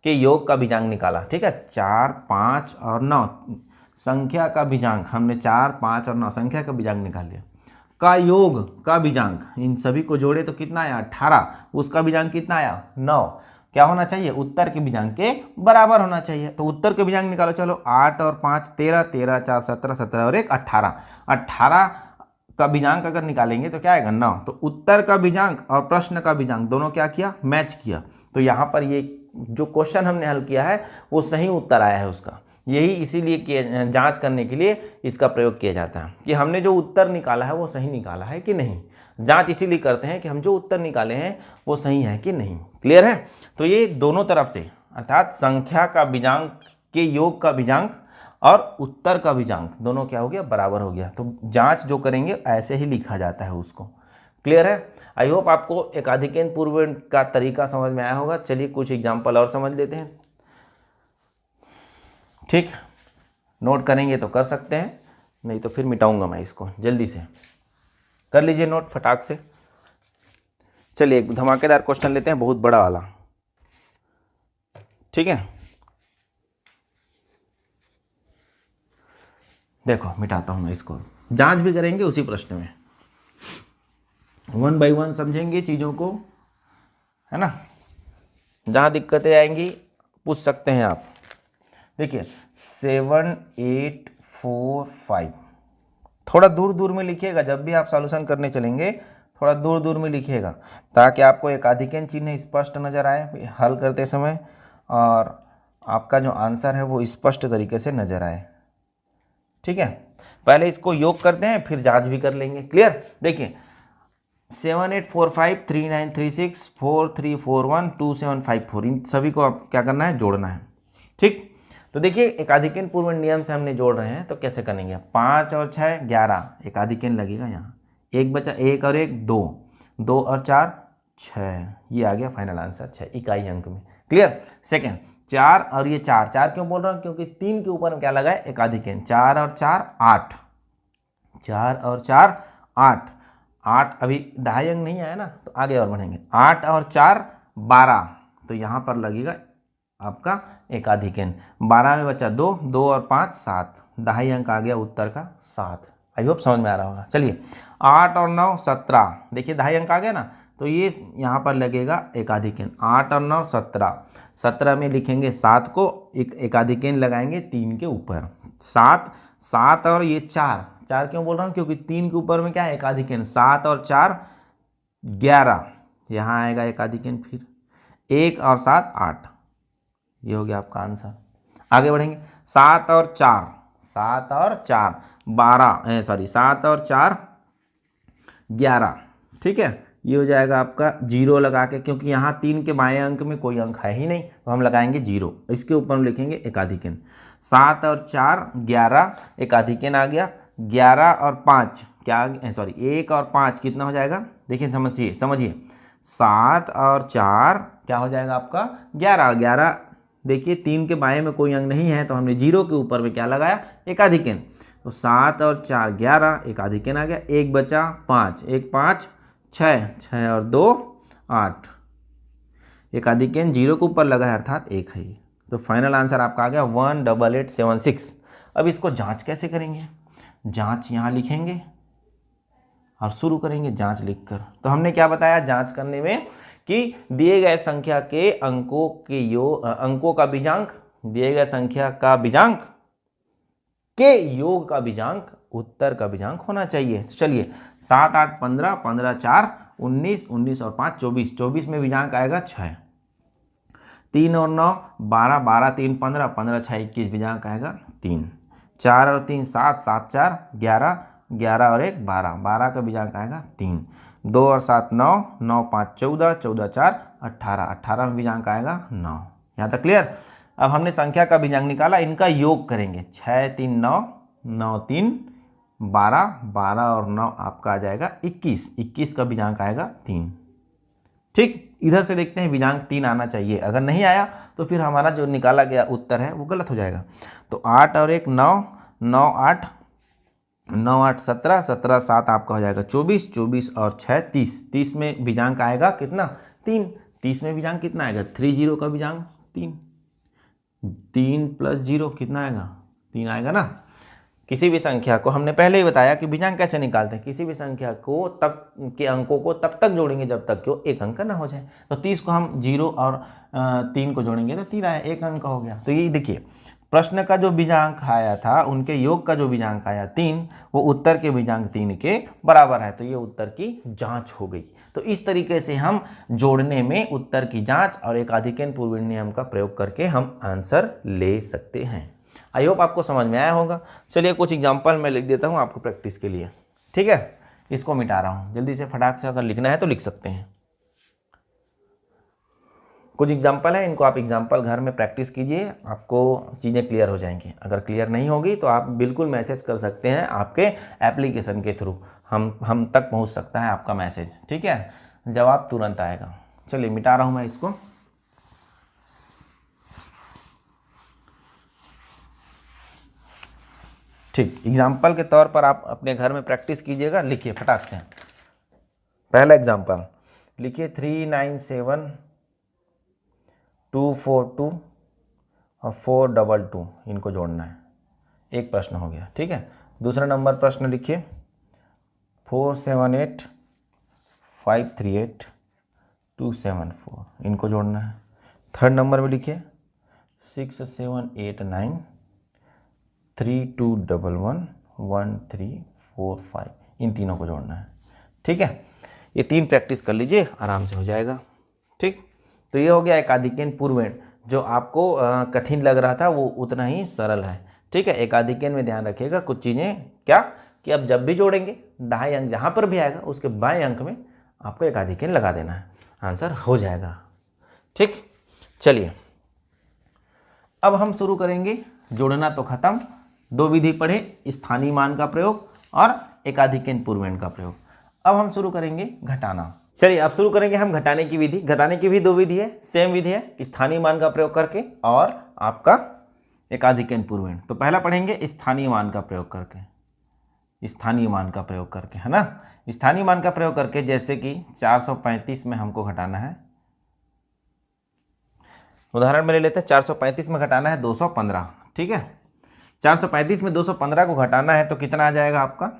के योग का बीजांक निकाला। ठीक है। 4 5 और 9 संख्या का बीजांक, हमने 4 5 और 9 संख्या का बीजांक निकाल लिया। का योग का बीजांक, इन सभी को जोड़े तो कितना आया 18, उसका बीजांक कितना आया 9। क्या होना चाहिए, उत्तर के बीजांक के बराबर होना चाहिए। तो उत्तर के बीजांक निकालो, चलो 8 और 5 13, 13 4 17, 17 और 1 18, 18 का बीजांक अगर निकालेंगे तो क्या आएगा 9। तो उत्तर का बीजांक और प्रश्न का बीजांक दोनों क्या किया, मैच किया। तो यहाँ पर ये जो क्वेश्चन हमने हल किया है वो सही उत्तर आया है उसका। यही इसीलिए जांच करने के लिए इसका प्रयोग किया जाता है कि हमने जो उत्तर निकाला है वो सही निकाला है कि नहीं। जांच इसीलिए करते हैं कि हम जो उत्तर निकाले हैं वो सही है कि नहीं। क्लियर है। तो ये दोनों तरफ से, अर्थात संख्या का बीजांक के योग का बीजांक और उत्तर का बीजांक दोनों क्या हो गया, बराबर हो गया। तो जांच जो करेंगे ऐसे ही लिखा जाता है उसको। क्लियर है। आई होप आपको एकाधिकेन पूर्व का तरीका समझ में आया होगा। चलिए कुछ एग्जाम्पल और समझ लेते हैं। ठीक, नोट करेंगे तो कर सकते हैं, नहीं तो फिर मिटाऊंगा मैं इसको। जल्दी से कर लीजिए नोट फटाक से। चलिए एक धमाकेदार क्वेश्चन लेते हैं, बहुत बड़ा वाला। ठीक है, देखो मिटाता हूं मैं इसको, जांच भी करेंगे उसी प्रश्न में, 1 बाई 1 समझेंगे चीज़ों को, है ना। जहाँ दिक्कतें आएंगी पूछ सकते हैं आप। देखिए 7 8 4 5, थोड़ा दूर दूर में लिखिएगा। जब भी आप सॉल्यूशन करने चलेंगे थोड़ा दूर दूर में लिखिएगा, ताकि आपको एकाधिकेन चिन्ह स्पष्ट नज़र आए हल करते समय, और आपका जो आंसर है वो स्पष्ट तरीके से नज़र आए। ठीक है, पहले इसको योग करते हैं फिर जांच भी कर लेंगे। क्लियर। देखिए 7 8 4 5 3 9 3 6 4 3 4 1 2 7 5 4, इन सभी को आप क्या करना है, जोड़ना है। ठीक, तो देखिए एकाधिकेन पूर्व नियम से हमने जोड़ रहे हैं तो कैसे करेंगे, 5 और 6 11, एकाधिकेन लगेगा यहाँ, एक बचा, 1 और 1 2, 2 और 4 6, ये आ गया फाइनल आंसर 6 इकाई अंक में। क्लियर। सेकेंड 4 और ये 4, 4 क्यों बोल रहा हूँ, क्योंकि 3 के ऊपर में क्या लगा है, एकाधिकेन। 4 और 4 8, 4 और 4 8, 8 अभी दहाई अंक नहीं आया ना, तो आगे और बढ़ेंगे। 8 और 4 12, तो यहाँ पर लगेगा आपका एकाधिकेन। 12 में बचा 2, 2 और 5 7, दहाई अंक आ गया उत्तर का 7। आई होप समझ में आ रहा होगा। चलिए 8 और 9 17, देखिए दहाई अंक आ गया ना, तो ये यहाँ पर लगेगा एकाधिकेन। 8 और 9 17, 17 में लिखेंगे 7 को, एक एकाधिकेन लगाएंगे 3 के ऊपर, 7 7 और ये 4, 4 क्यों बोल रहा हूँ, क्योंकि 3 के ऊपर में क्या है, एकाधिकेन। 7 और 4 11, यहाँ आएगा एकाधिकेन। फिर 1 और 7 8, ये हो गया आपका आंसर। आगे बढ़ेंगे 7 और 4, 7 और 4 12, सॉरी 7 और 4 11। ठीक है, ये हो जाएगा आपका 0 लगा के, क्योंकि यहाँ 3 के बाएं अंक में कोई अंक है ही नहीं, तो हम लगाएंगे 0, इसके ऊपर हम लिखेंगे एकाधिकेन। 7 और 4 11, एकाधिकेन आ गया। 11 और 5 क्या, सॉरी 1 और 5 कितना हो जाएगा, देखिए समझिए समझिए, 7 और 4 क्या हो जाएगा आपका 11, 11 देखिए 3 के बाएं में कोई अंक नहीं है, तो हमने 0 के ऊपर में क्या लगाया, एकाधिकेन। तो 7 और 4 11, एकाधिकेन आ गया। 1 बचा 5, 1 5 6, 6 और 2 8, एकाधिकेन 0 के ऊपर लगा है, अर्थात 1 है। तो फाइनल आंसर आपका आ गया 18876। अब इसको जांच कैसे करेंगे, जांच यहाँ लिखेंगे और शुरू करेंगे जांच लिखकर। तो हमने क्या बताया जांच करने में, कि दिए गए संख्या के अंकों का बीजांक, दिए गए संख्या का बीजांक के योग का बीजांक उत्तर का बीजांक होना चाहिए। तो चलिए 7 8 15, 15 4 19, 19 और 5 24, 24 में बीजांक आएगा 6। 3 और 9 12, 12 3 15, 15 6 21, बीजांक आएगा 3। 4 और 3 7, 7 4 11, 11 और 1 12, 12 का बीजांक आएगा 3। 2 और 7 9, 9 5 14, 14 4 18, 18 में बीजांक आएगा 9। यहाँ तक क्लियर। अब हमने संख्या का बीजांक निकाला, इनका योग करेंगे। 6 3 9, 9 3 12, 12 और 9 आपका आ जाएगा 21, 21 का बीजांक आएगा 3। ठीक, इधर से देखते हैं बीजांक 3 आना चाहिए, अगर नहीं आया तो फिर हमारा जो निकाला गया उत्तर है वो गलत हो जाएगा। तो 8 और 1 9, 9 8, 9 8 17, 17 7 आपका हो जाएगा 24, 24 और 6 30, 30 में बीजांक आएगा कितना 3, 30 में बीजांक कितना आएगा 3 0 का बीजांक 3, 3 + 0 कितना आएगा 3 आएगा ना। किसी भी संख्या को, हमने पहले ही बताया कि बीजांक कैसे निकालते हैं, किसी भी संख्या को तब के अंकों को तब तक जोड़ेंगे जब तक कि वो एक अंक ना हो जाए। तो 30 को हम 0 और 3 को जोड़ेंगे तो 3 आया, एक अंक हो गया। तो ये देखिए प्रश्न का जो बीजांक आया था, उनके योग का जो बीजांक आया 3, वो उत्तर के बीजांक 3 के बराबर है। तो ये उत्तर की जांच हो गई। तो इस तरीके से हम जोड़ने में उत्तर की जांच और एकाधिकन पूर्वण नियम का प्रयोग करके हम आंसर ले सकते हैं। आई होप आपको समझ में आया होगा। चलिए कुछ एग्जाम्पल मैं लिख देता हूँ आपको प्रैक्टिस के लिए, ठीक है। इसको मिटा रहा हूँ, जल्दी से फटाक से अगर लिखना है तो लिख सकते हैं। कुछ एग्जाम्पल है, इनको आप एग्जाम्पल घर में प्रैक्टिस कीजिए, आपको चीज़ें क्लियर हो जाएंगी। अगर क्लियर नहीं होगी तो आप बिल्कुल मैसेज कर सकते हैं, आपके एप्लीकेशन के थ्रू हम तक पहुंच सकता है आपका मैसेज, ठीक है। जवाब तुरंत आएगा। चलिए मिटा रहा हूं मैं इसको। ठीक, एग्जाम्पल के तौर पर आप अपने घर में प्रैक्टिस कीजिएगा। लिखिए फटाक से। पहला एग्जाम्पल लिखिए 397,242 और 422, इनको जोड़ना है। एक प्रश्न हो गया, ठीक है। दूसरा नंबर प्रश्न लिखिए 478,538,274, इनको जोड़ना है। थर्ड नंबर में लिखिए 6789,3211,1345, इन तीनों को जोड़ना है, ठीक है। ये 3 प्रैक्टिस कर लीजिए, आराम से हो जाएगा, ठीक। तो ये हो गया एकाधिकन पूर्वेण। जो आपको कठिन लग रहा था वो उतना ही सरल है, ठीक है। एकाधिकन में ध्यान रखिएगा कुछ चीज़ें, क्या कि अब जब भी जोड़ेंगे दाएं अंक जहाँ पर भी आएगा उसके बाएं अंक में आपको एकाधिकन लगा देना है, आंसर हो जाएगा, ठीक। चलिए अब हम शुरू करेंगे। जोड़ना तो खत्म, 2 विधि पढ़े, स्थानीय मान का प्रयोग और एकाधिकन पूर्वेण का प्रयोग। अब हम शुरू करेंगे घटाना। चलिए अब शुरू करेंगे हम घटाने की विधि। घटाने की भी 2 विधि है, सेम विधि है, स्थानीय मान का प्रयोग करके और आपका एकाधिकन पूर्वेण। तो पहला पढ़ेंगे स्थानीय मान का प्रयोग करके, स्थानीय मान का प्रयोग करके, है ना। स्थानीय मान का प्रयोग करके जैसे कि 435 में हमको घटाना है, उदाहरण में ले लेते हैं। 435 में घटाना है 215, ठीक है। 435 में 215 को घटाना है तो कितना आ जाएगा आपका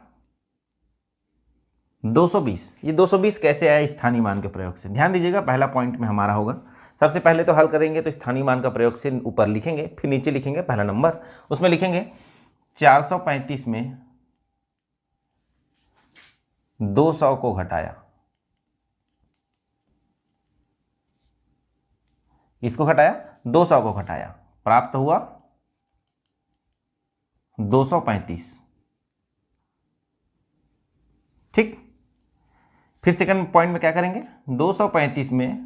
220। ये 220 कैसे आया स्थानीय मान के प्रयोग से, ध्यान दीजिएगा। पहला पॉइंट में हमारा होगा, सबसे पहले तो हल करेंगे तो स्थानीय मान का प्रयोग से ऊपर लिखेंगे, फिर नीचे लिखेंगे पहला नंबर, उसमें लिखेंगे 435 में 200 को घटाया, इसको घटाया 200 को घटाया, प्राप्त हुआ 235, ठीक। फिर सेकंड पॉइंट में क्या करेंगे, 235 में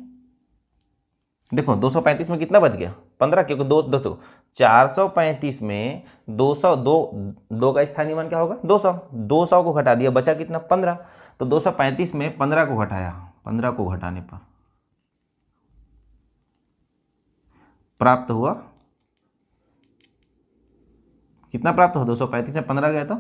देखो 235 में कितना बच गया 15, क्योंकि 200 435 में 200 दो का स्थानीय मान क्या होगा 200, 200 को घटा दिया, बचा कितना 15। तो 235 में 15 को घटाया, 15 को घटाने पर प्राप्त हुआ कितना, प्राप्त हुआ 235 में 15 गया तो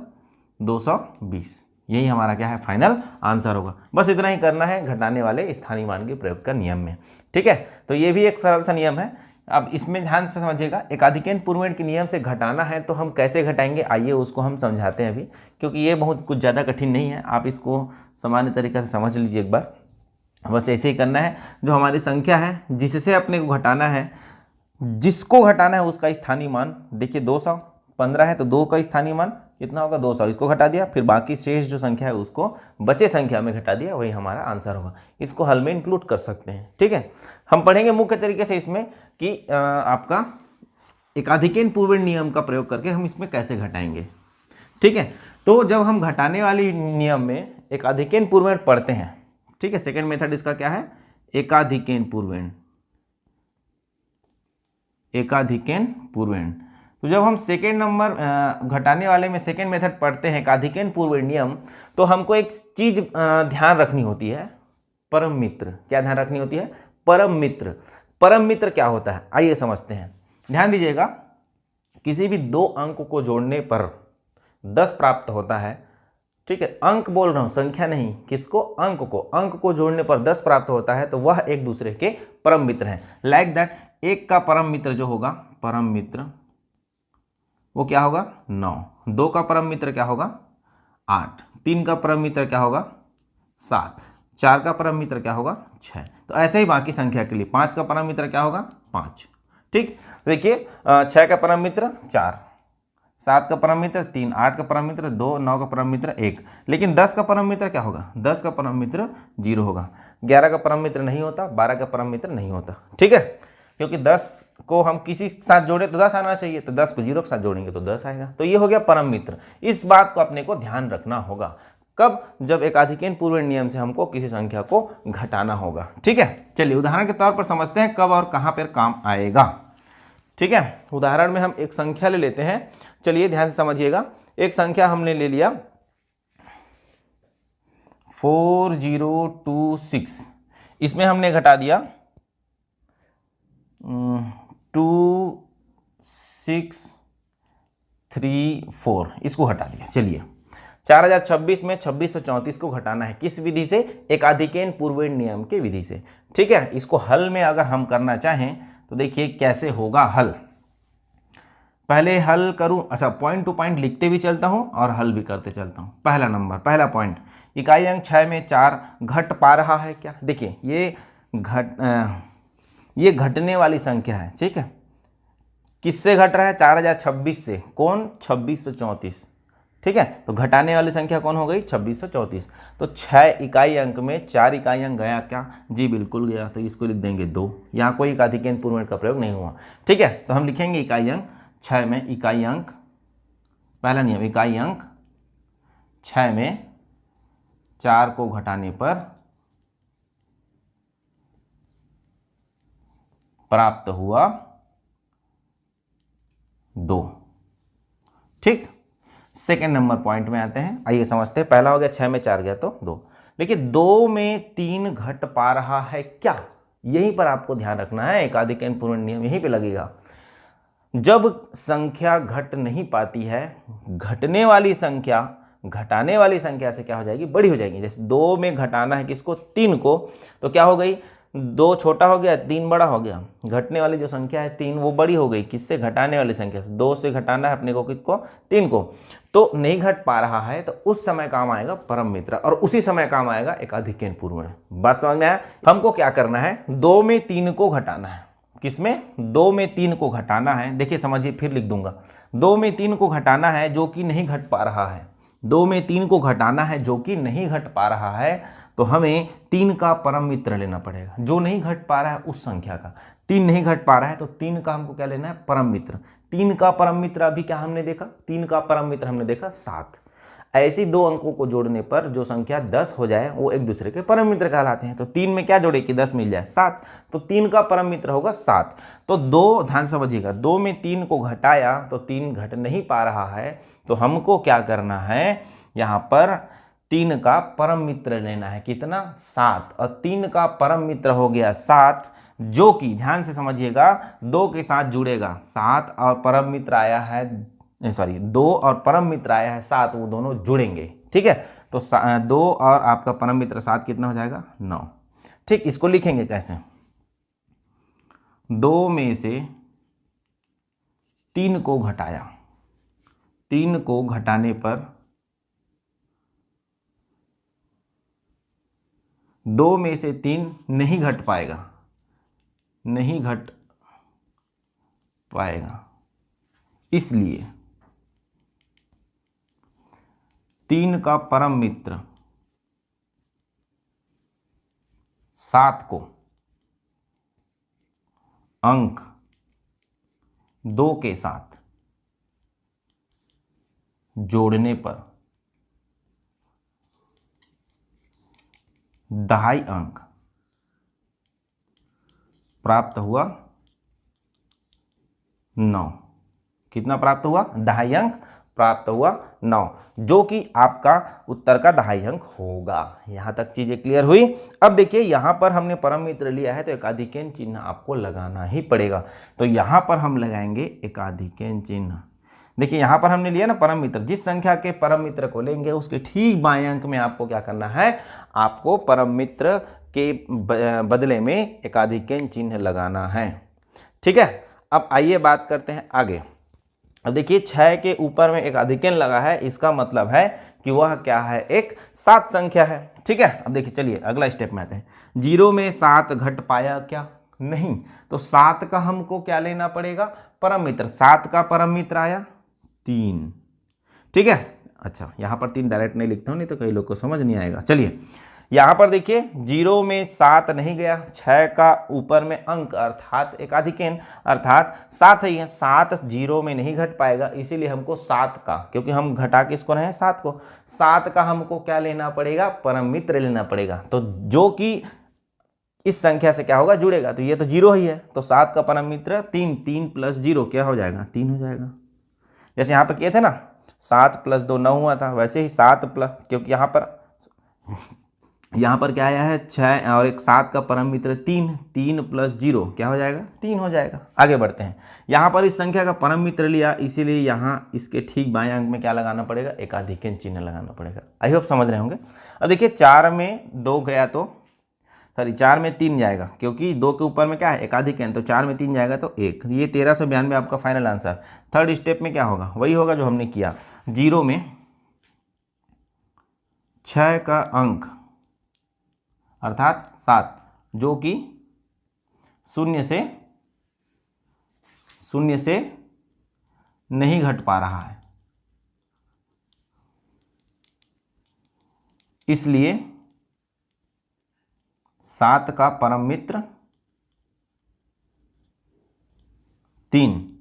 220। यही हमारा क्या है फाइनल आंसर होगा। बस इतना ही करना है घटाने वाले स्थानीय मान के प्रयोग का नियम में, ठीक है। तो ये भी एक सरल सा नियम है। अब इसमें ध्यान से समझिएगा, एकाधिकन पूर्वेण के नियम से घटाना है तो हम कैसे घटाएंगे, आइए उसको हम समझाते हैं अभी, क्योंकि ये बहुत कुछ ज़्यादा कठिन नहीं है। आप इसको सामान्य तरीके से समझ लीजिए एक बार। बस ऐसे ही करना है, जो हमारी संख्या है जिससे अपने को घटाना है, जिसको घटाना है उसका स्थानीय मान देखिए 215 है तो 2 का स्थानीय मान कितना होगा 200, इसको घटा दिया, फिर बाकी शेष जो संख्या है उसको बचे संख्या में घटा दिया, वही हमारा आंसर होगा। इसको हल में इंक्लूड कर सकते हैं, ठीक है। हम पढ़ेंगे मुख्य तरीके से इसमें कि आपका एकाधिकन पूर्वेण नियम का प्रयोग करके हम इसमें कैसे घटाएंगे, ठीक है। तो जब हम घटाने वाली नियम में एकाधिकन पूर्वेण पढ़ते हैं, ठीक है, सेकेंड मेथड इसका क्या है एकाधिकन पूर्वेण, एकाधिकन पूर्वेण। तो जब हम सेकेंड नंबर घटाने वाले में सेकेंड मेथड पढ़ते हैं एकाधिकन पूर्वेण नियम, तो हमको एक चीज ध्यान रखनी होती है, परम मित्र। क्या ध्यान रखनी होती है, परम मित्र। परम मित्र क्या होता है आइए समझते हैं, ध्यान दीजिएगा। किसी भी 2 अंक को जोड़ने पर 10 प्राप्त होता है, ठीक है। अंक बोल रहा हूं, संख्या नहीं, किसको, अंक को। अंक को जोड़ने पर 10 प्राप्त होता है तो वह एक दूसरे के परम मित्र हैं। लाइक दैट, एक का परम मित्र जो होगा, परम मित्र वो क्या होगा 9, 2 का परम मित्र क्या होगा 8, 3 का परम मित्र क्या होगा 7, 4 का परम मित्र क्या होगा 6। तो ऐसे ही बाकी संख्या के लिए 5 का परम मित्र क्या होगा 5। ठीक, देखिए 6 का परम मित्र 4, 7 का परम मित्र 3, 8 का परम मित्र 2, 9 का परम मित्र 1। लेकिन 10 का परम मित्र क्या होगा 10 का परम मित्र 0 होगा, 11 का परम मित्र नहीं होता, 12 का परम मित्र नहीं होता। ठीक है, क्योंकि 10 को हम किसी के साथ जोड़े तो 10 आना चाहिए, तो 10 को 0 के साथ जोड़ेंगे तो 10 आएगा। तो ये हो गया परम मित्र। इस बात को अपने को ध्यान रखना होगा कब, जब एकाधिकेन पूर्व नियम से हमको किसी संख्या को घटाना होगा। ठीक है, चलिए उदाहरण के तौर पर समझते हैं कब और कहाँ पर काम आएगा। ठीक है, उदाहरण में हम एक संख्या ले लेते हैं। चलिए ध्यान से समझिएगा, एक संख्या हमने ले लिया 4026, इसमें हमने घटा दिया 2634, इसको हटा दिया। चलिए 4026 में 2634 को घटाना है, किस विधि से, एकाधिकेन पूर्वेण नियम के विधि से। ठीक है, इसको हल में अगर हम करना चाहें तो देखिए कैसे होगा हल। पहले हल करूं, अच्छा पॉइंट टू पॉइंट लिखते भी चलता हूं और हल भी करते चलता हूं। पहला नंबर, पहला पॉइंट, इकाई अंक 6 में 4 घट पा रहा है क्या। देखिए ये घटने वाली संख्या है। ठीक है, किससे घट रहा है 4026 से, कौन 2634। ठीक है, तो घटाने वाली संख्या कौन हो गई 2634। तो 6 इकाई अंक में 4 इकाई अंक गया क्या, जी बिल्कुल गया, तो इसको लिख देंगे 2। यहाँ कोई एकाधिकेन पूर्वण का प्रयोग नहीं हुआ। ठीक है, तो हम लिखेंगे इकाई अंक 6 में, इकाई अंक, पहला नियम, इकाई अंक 6 में 4 को घटाने पर प्राप्त हुआ 2। ठीक, सेकेंड नंबर पॉइंट में आते हैं, आइए समझते हैं। पहला हो गया 6 में 4 गया तो 2। देखिए 2 में 3 घट पा रहा है क्या, यहीं पर आपको ध्यान रखना है, एकाधिकेन पूर्वण नियम यहीं पे लगेगा। जब संख्या घट नहीं पाती है, घटने वाली संख्या घटाने वाली संख्या से क्या हो जाएगी, बड़ी हो जाएगी। जैसे 2 में घटाना है किसको, 3 को, तो क्या हो गई, 2 छोटा हो गया, 3 बड़ा हो गया। घटने वाली जो संख्या है 3 वो बड़ी हो गई, किससे, घटाने वाली संख्या से। 2 से घटाना है अपने को किसको, 3 को, तो नहीं घट पा रहा है, तो उस समय काम आएगा परम मित्र, और उसी समय काम आएगा एकाधिकेन पूर्वण। बात समझ में आया। हमको क्या करना है, 2 में 3 को घटाना है, किसमें, 2 में 3 को घटाना है। देखिए समझिए, फिर लिख दूंगा, 2 में 3 को घटाना है जो कि नहीं घट पा रहा है, 2 में 3 को घटाना है जो कि नहीं घट पा रहा है, तो हमें 3 का परम मित्र लेना पड़ेगा। जो नहीं घट पा रहा है उस संख्या का, 3 नहीं घट पा रहा है तो 3 का हमको क्या लेना है, परम मित्र। 3 का परम मित्र अभी क्या हमने देखा, 3 का परम मित्र हमने देखा 7। ऐसी 2 अंकों को जोड़ने पर जो संख्या 10 हो जाए वो एक दूसरे के परम मित्र कहलाते हैं। तो 3 में क्या जोड़े कि 10 मिल जाए, 7, तो 3 का परम मित्र होगा 7। तो 2, ध्यान समझिएगा, 2 में 3 को घटाया तो 3 घट नहीं पा रहा है, तो हमको क्या करना है, यहाँ पर 3 का परम मित्र लेना है, कितना, 7, और 3 का परम मित्र हो गया 7, जो कि ध्यान से समझिएगा 2 के साथ जुड़ेगा, 7 और परम मित्र आया है, सॉरी 2 और परम मित्र आया है 7, वो दोनों जुड़ेंगे। ठीक है, तो 2 और आपका परम मित्र 7 कितना हो जाएगा, 9। ठीक, इसको लिखेंगे कैसे, 2 में से 3 को घटाया, 3 को घटाने पर 2 में से 3 नहीं घट पाएगा, नहीं घट पाएगा, इसलिए 3 का परम मित्र 7 को अंक 2 के साथ जोड़ने पर दहाई अंक प्राप्त हुआ 9। कितना प्राप्त हुआ, दहाई अंक प्राप्त हुआ 9, जो कि आपका उत्तर का दहाई अंक होगा। यहां तक चीजें क्लियर हुई। अब देखिए यहां पर हमने परम मित्र लिया है तो एकाधिकेन चिन्ह आपको लगाना ही पड़ेगा। तो यहां पर हम लगाएंगे एकाधिकेन चिन्ह। देखिए यहां पर हमने लिया ना परम मित्र, जिस संख्या के परम मित्र को लेंगे उसके ठीक बाएं अंक में आपको क्या करना है, आपको परम मित्र के बदले में एकाधिकेन चिन्ह लगाना है। ठीक है, अब आइए बात करते हैं आगे। अब देखिए 6 के ऊपर में एक अधिकेन लगा है, इसका मतलब है कि वह क्या है, एक 7 संख्या है। ठीक है, अब देखिए चलिए अगला स्टेप में आते हैं। 0 में 7 घट पाया क्या, नहीं, तो 7 का हमको क्या लेना पड़ेगा, परम मित्र। 7 का परम मित्र आया 3। ठीक है, अच्छा यहाँ पर 3 डायरेक्ट नहीं लिखता हूँ, नहीं तो कई लोग को समझ नहीं आएगा। चलिए यहाँ पर देखिए 0 में 7 नहीं गया, 6 का ऊपर में अंक अर्थात एक अधिकेन अर्थात 7 ही है। 7 0 में नहीं घट पाएगा, इसीलिए हमको 7 का, क्योंकि हम घटा किसको रहे हैं, 7 को, 7 का हमको क्या लेना पड़ेगा, परम मित्र लेना पड़ेगा। तो जो कि इस संख्या से क्या होगा, जुड़ेगा, तो ये तो 0 ही है, तो 7 का परम मित्र 3, 3 + 0 क्या हो जाएगा, 3 हो जाएगा। जैसे यहाँ पर किए थे ना, 7 + 2 9 हुआ था, वैसे ही 7 प्लस, क्योंकि यहाँ पर क्या आया है 6 और एक 7 का परम मित्र 3, 3 + 0 क्या हो जाएगा, 3 हो जाएगा। आगे बढ़ते हैं, यहाँ पर इस संख्या का परम मित्र लिया, इसीलिए यहाँ इसके ठीक बाएं अंक में क्या लगाना पड़ेगा, एकाधिकेन चिन्ह लगाना पड़ेगा। आई होप समझ रहे होंगे। अब देखिए 4 में 2 गया तो 4 में 3 जाएगा, क्योंकि 2 के ऊपर में क्या है, एकाधिकेन, तो 4 में 3 जाएगा तो 1। ये 1392 आपका फाइनल आंसर। थर्ड स्टेप में क्या होगा, वही होगा जो हमने किया। 0 में 6 का अंक अर्थात 7, जो कि 0 से नहीं घट पा रहा है, इसलिए 7 का परम मित्र 3,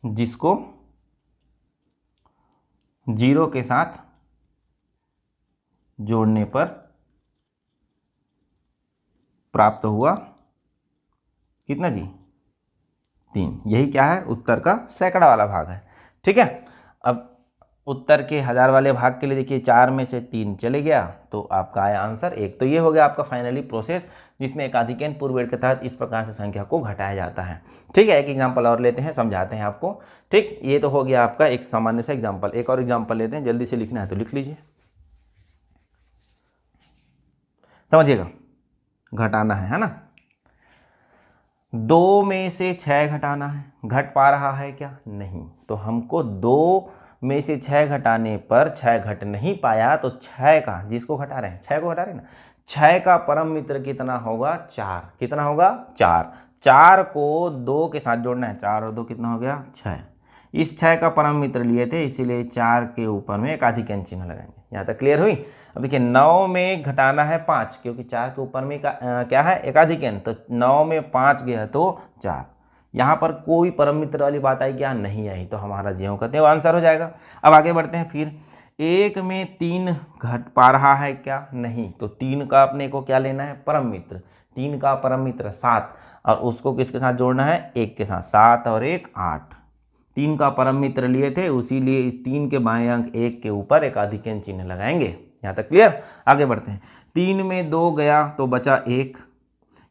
जिसको 0 के साथ जोड़ने पर प्राप्त हुआ कितना जी, 3। यही क्या है, उत्तर का सैकड़ा वाला भाग है। ठीक है, अब उत्तर के 1000 वाले भाग के लिए देखिए 4 में से 3 चले गया, तो आपका आया आंसर 1। तो ये हो गया आपका फाइनली प्रोसेस, जिसमें एकाधिकेन पूर्ववर्ग के तहत इस प्रकार से संख्या को घटाया जाता है। ठीक है, एक एग्जाम्पल और लेते हैं, समझाते हैं आपको। ठीक, ये तो हो गया आपका एक सामान्य सा एग्जाम्पल। एक और एग्जाम्पल लेते हैं, जल्दी से लिखना है तो लिख लीजिए, समझिएगा। घटाना है ना, 2 में से 6 घटाना है, घट पा रहा है क्या, नहीं, तो हमको 2 में से 6 घटाने पर 6 घट नहीं पाया, तो 6 का, जिसको घटा रहे हैं 6 को घटा रहे हैं ना, 6 का परम मित्र कितना होगा, 4। कितना होगा, 4। 4 को 2 के साथ जोड़ना है, 4 और 2 कितना हो गया, 6। इस 6 का परम मित्र लिए थे, इसीलिए 4 के ऊपर में एकाधिकेन चिन्ह लगाएंगे। यहाँ तक क्लियर हुई। अब देखिए 9 में घटाना है 5, क्योंकि 4 के ऊपर में क्या है, एकाधिकेन, तो 9 में 5 गया तो 4। यहाँ पर कोई परम मित्र वाली बात आई क्या, नहीं आई, तो हमारा ज्यों कहते हैं वो आंसर हो जाएगा। अब आगे बढ़ते हैं। फिर 1 में 3 घट पा रहा है क्या, नहीं, तो 3 का अपने को क्या लेना है, परम मित्र। 3 का परम मित्र 7, और उसको किसके साथ जोड़ना है, 1 के साथ। 7 और 1 8। 3 का परम मित्र लिए थे, उसीलिए इस 3 के बाएं अंक 1 के ऊपर एकाधिकेन चिन्ह लगाएंगे। यहाँ तक क्लियर। आगे बढ़ते हैं। 3 में 2 गया तो बचा 1।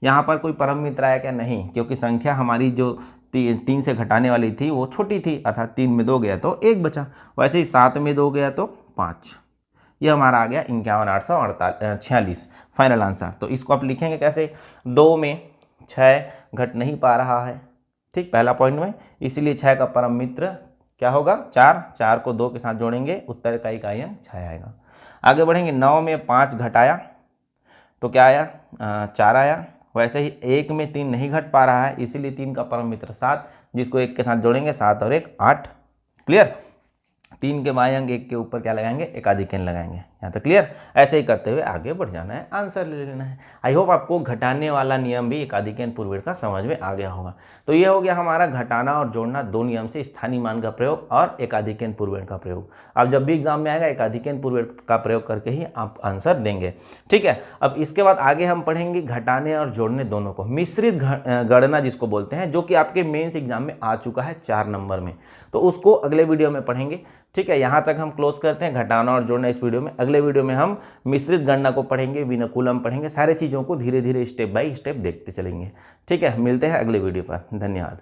यहाँ पर कोई परम मित्र आया क्या, नहीं, क्योंकि संख्या हमारी जो 3 से घटाने वाली थी वो छोटी थी, अर्थात 3 में 2 गया तो 1 बचा। वैसे ही 7 में 2 गया तो 5। ये हमारा आ गया 51,846 फाइनल आंसर। तो इसको आप लिखेंगे कैसे, 2 में 6 घट नहीं पा रहा है, ठीक, पहला पॉइंट में, इसलिए 6 का परम मित्र क्या होगा, 4। 4 को 2 के साथ जोड़ेंगे, उत्तर का इकाई अंक 6 आएगा। आगे बढ़ेंगे। 9 में 5 घटाया तो क्या आया, 4 आया। वैसे ही 1 में 3 नहीं घट पा रहा है, इसीलिए 3 का परम मित्र 7, जिसको 1 के साथ जोड़ेंगे, 7 और 1 8। क्लियर। 3 के बाएं अंक 1 के ऊपर क्या लगाएंगे, एकाधिकेन लगाएंगे। यहाँ तक क्लियर। ऐसे ही करते हुए आगे बढ़ जाना है, आंसर ले लेना है। आई होप आपको घटाने वाला नियम भी एकाधिकेन पूर्ववर्ग का समझ में आ गया होगा। तो ये हो गया हमारा घटाना और जोड़ना 2 नियम से स्थानीय मान का प्रयोग और एकाधिकेन पूर्ववर्ग का प्रयोग। अब जब भी एग्जाम में आएगा एकाधिकेन पूर्ववर्ग का प्रयोग करके ही आप आंसर देंगे। ठीक है। अब इसके बाद आगे हम पढ़ेंगे घटाने और जोड़ने दोनों को, मिश्रित गणना जिसको बोलते हैं, जो कि आपके मेंस एग्जाम में आ चुका है 4 नंबर में, तो उसको अगले वीडियो में पढ़ेंगे। ठीक है, यहाँ तक हम क्लोज करते हैं घटाना और जोड़ना इस वीडियो में। अगले वीडियो में हम मिश्रित गणना को पढ़ेंगे, विनुकूलम पढ़ेंगे, सारे चीज़ों को धीरे धीरे स्टेप बाय स्टेप देखते चलेंगे। ठीक है, मिलते हैं अगले वीडियो पर। धन्यवाद।